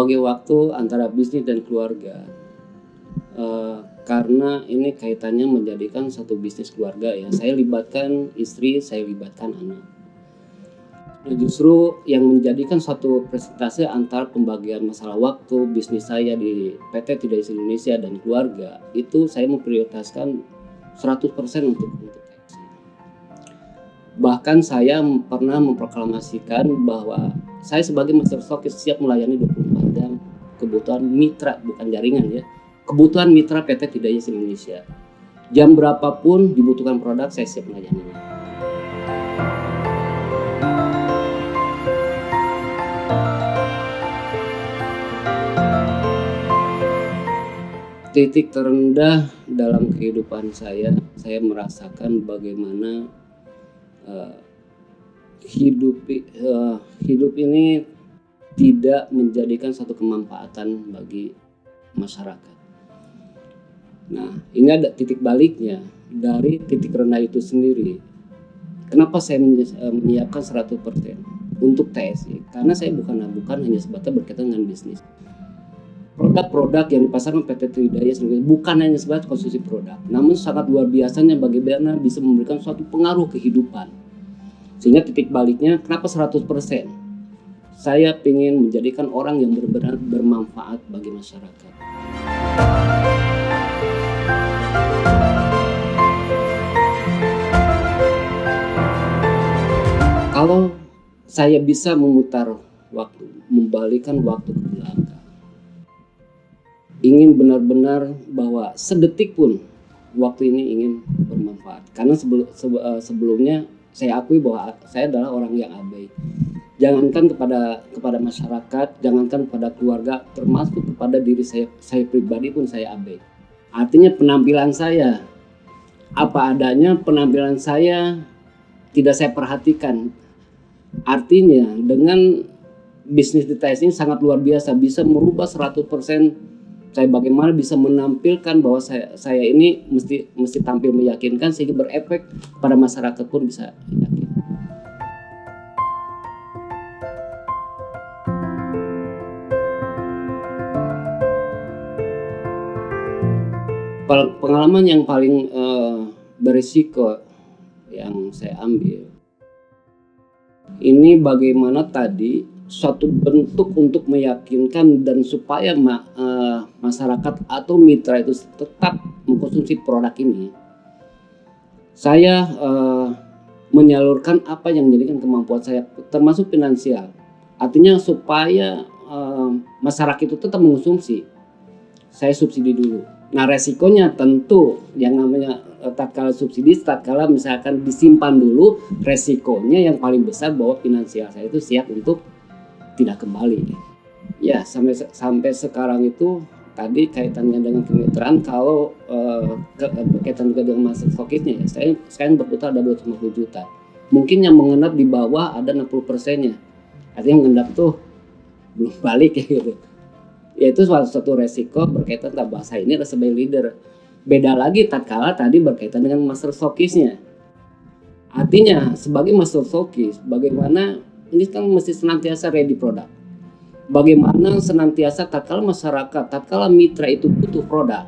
membagi waktu antara bisnis dan keluarga. Karena ini kaitannya menjadikan satu bisnis keluarga ya. Saya libatkan istri, saya libatkan anak. Nah, justru yang menjadikan suatu presentase antara pembagian masalah waktu bisnis saya di PT Tidak Isi Indonesia dan keluarga, itu saya memprioritaskan 100% untuk TSI. Bahkan saya pernah memproklamasikan bahwa saya sebagai master stockist siap melayani 24 jam kebutuhan mitra, bukan jaringan ya, kebutuhan mitra PT Tidak Isi Indonesia. Jam berapapun dibutuhkan produk, saya siap melayaninya. Titik terendah dalam kehidupan saya merasakan bagaimana hidup ini tidak menjadikan satu kemanfaatan bagi masyarakat. Nah, ini ada titik baliknya dari titik rendah itu sendiri. Kenapa saya menyiapkan 100% untuk TSI? Karena saya bukan hanya sebatas berkaitan dengan bisnis. Produk-produk yang dipasarkan PT Tidak Isi Indonesia bukan hanya sebatas konsumsi produk, namun sangat luar biasanya bagaimana bisa memberikan suatu pengaruh kehidupan. Sehingga titik baliknya kenapa 100%? Saya ingin menjadikan orang yang benar-benar bermanfaat bagi masyarakat. Kalau saya bisa memutar waktu, membalikan waktu ke belakang, ingin benar-benar bahwa sedetik pun waktu ini ingin bermanfaat. Karena sebelumnya saya akui bahwa saya adalah orang yang abai. Jangankan kepada masyarakat, jangankan kepada keluarga, termasuk kepada diri saya pribadi pun saya abai. Artinya penampilan saya apa adanya, penampilan saya tidak saya perhatikan. Artinya dengan bisnis di TSI ini sangat luar biasa, bisa merubah 100% saya bagaimana bisa menampilkan bahwa saya ini mesti tampil meyakinkan sehingga berefek pada masyarakat pun bisa yakin. Pengalaman yang paling berisiko yang saya ambil ini bagaimana tadi suatu bentuk untuk meyakinkan dan supaya masyarakat atau mitra itu tetap mengkonsumsi produk ini. Saya menyalurkan apa yang menjadikan kemampuan saya, termasuk finansial. Artinya supaya masyarakat itu tetap mengkonsumsi, saya subsidi dulu. Nah, resikonya tentu yang namanya tatkala subsidi, tatkala misalkan disimpan dulu, resikonya yang paling besar bahwa finansial saya itu siap untuk tidak kembali. Ya, sampai sekarang itu tadi kaitannya dengan kemitraan, kalau berkaitan juga dengan master stockistnya ya, saya sekarang berputar ada 250 juta. Mungkin yang mengendap di bawah ada 60%-nya. Artinya mengendap tuh belum balik ya gitu. Yaitu suatu resiko berkaitan dengan bahasa ini adalah sebagai leader. Beda lagi tatkala tadi berkaitan dengan master stockistnya. Artinya sebagai master stockist, bagaimana ini kan mesti senantiasa ready produk. Bagaimana senantiasa tatkala masyarakat, tatkala mitra itu butuh produk,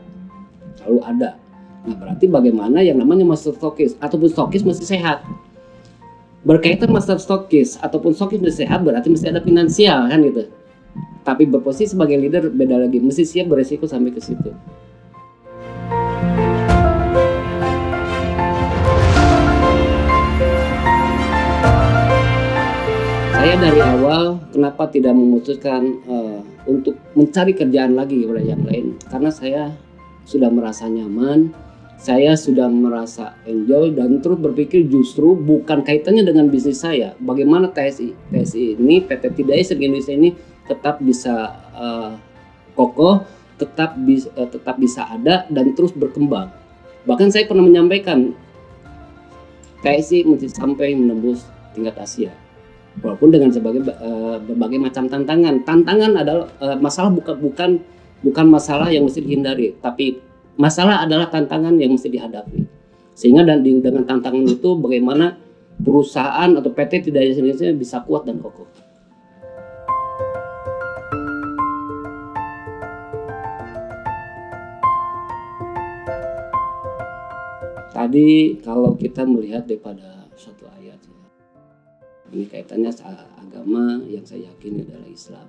selalu ada. Nah, berarti bagaimana yang namanya master stockist ataupun stockist mesti sehat. Berkaitan master stockist ataupun stockist mesti sehat, berarti mesti ada finansial kan gitu. Tapi berposisi sebagai leader beda lagi, mesti siap beresiko sampai ke situ. Saya dari awal kenapa tidak memutuskan untuk mencari kerjaan lagi kepada yang lain, karena saya sudah merasa nyaman, saya sudah merasa enjoy dan terus berpikir justru bukan kaitannya dengan bisnis saya. Bagaimana TSI ini, PT Tidak Isi Indonesia ini tetap bisa kokoh, tetap bisa ada dan terus berkembang. Bahkan saya pernah menyampaikan TSI mesti sampai menembus tingkat Asia. Walaupun dengan berbagai macam tantangan. Tantangan adalah masalah bukan masalah yang mesti dihindari, tapi masalah adalah tantangan yang mesti dihadapi. Sehingga dengan tantangan itu bagaimana perusahaan atau PT Tidak Isi Indonesia bisa kuat dan kokoh. Tadi kalau kita melihat daripada satu ayat, ini kaitannya agama yang saya yakini adalah Islam.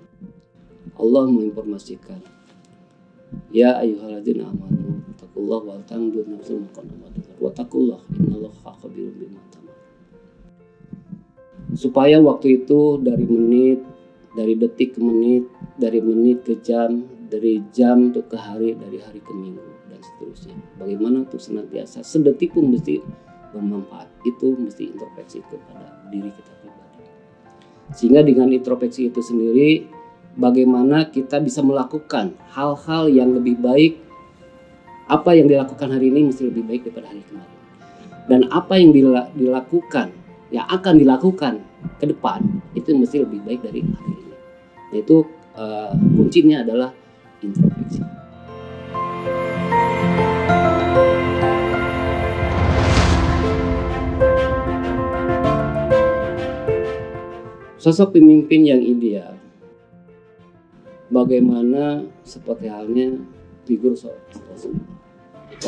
Allah menginformasikan, ya ayyuhalladzina amanu taqullaha wal tanzur nafsum ma qaddamat wa taqullaha innallaha khabirum bima ta'malun. Supaya waktu itu dari menit, dari detik ke menit, dari menit ke jam, dari jam untuk ke hari, dari hari ke minggu, dan seterusnya. Bagaimana untuk senantiasa sedetik pun mesti bermanfaat. Itu mesti introspeksi kepada diri kita pribadi. Sehingga dengan introspeksi itu sendiri, bagaimana kita bisa melakukan hal-hal yang lebih baik. Apa yang dilakukan hari ini mesti lebih baik daripada hari kemarin. Dan apa yang dilakukan, yang akan dilakukan ke depan, itu mesti lebih baik dari hari ini. Yaitu kuncinya adalah introspeksi. Sosok pemimpin yang ideal, bagaimana seperti halnya figur Rasulullah.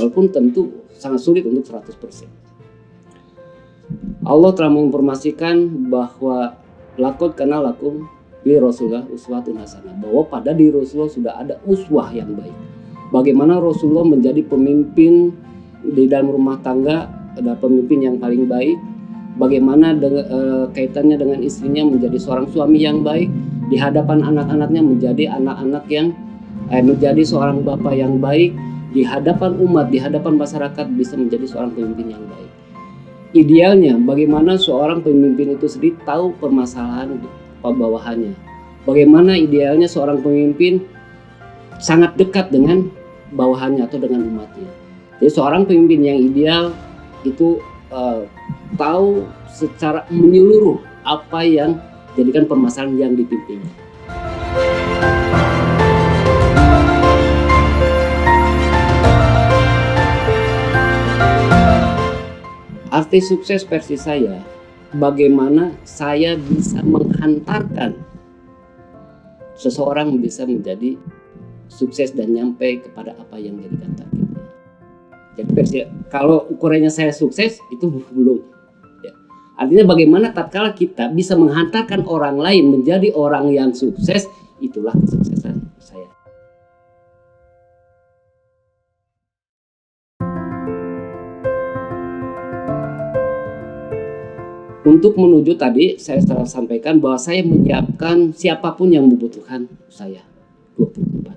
Walaupun tentu sangat sulit untuk 100%. Allah telah menginformasikan bahwa laqad kana lakum fi Rasulullah uswatun hasanah, bahwa pada diri Rasulullah sudah ada uswah yang baik. Bagaimana Rasulullah menjadi pemimpin di dalam rumah tangga, ada pemimpin yang paling baik. Bagaimana kaitannya dengan istrinya menjadi seorang suami yang baik, di hadapan anak-anaknya menjadi anak-anak yang menjadi seorang bapak yang baik, di hadapan umat, di hadapan masyarakat bisa menjadi seorang pemimpin yang baik. Idealnya bagaimana seorang pemimpin itu sendiri tahu permasalahan bawahannya. Bagaimana idealnya seorang pemimpin sangat dekat dengan bawahannya atau dengan umatnya. Jadi seorang pemimpin yang ideal itu tahu secara menyeluruh apa yang jadikan permasalahan yang dipimpinnya. Arti sukses versi saya, bagaimana saya bisa menghantarkan seseorang bisa menjadi sukses dan nyampe kepada apa yang jadikan targetnya. Jadi versi, kalau ukurannya saya sukses itu belum. Ya. Artinya bagaimana tatkala kita bisa menghantarkan orang lain menjadi orang yang sukses, itulah kesuksesan saya. Untuk menuju tadi saya telah sampaikan bahwa saya menyiapkan siapapun yang membutuhkan saya 24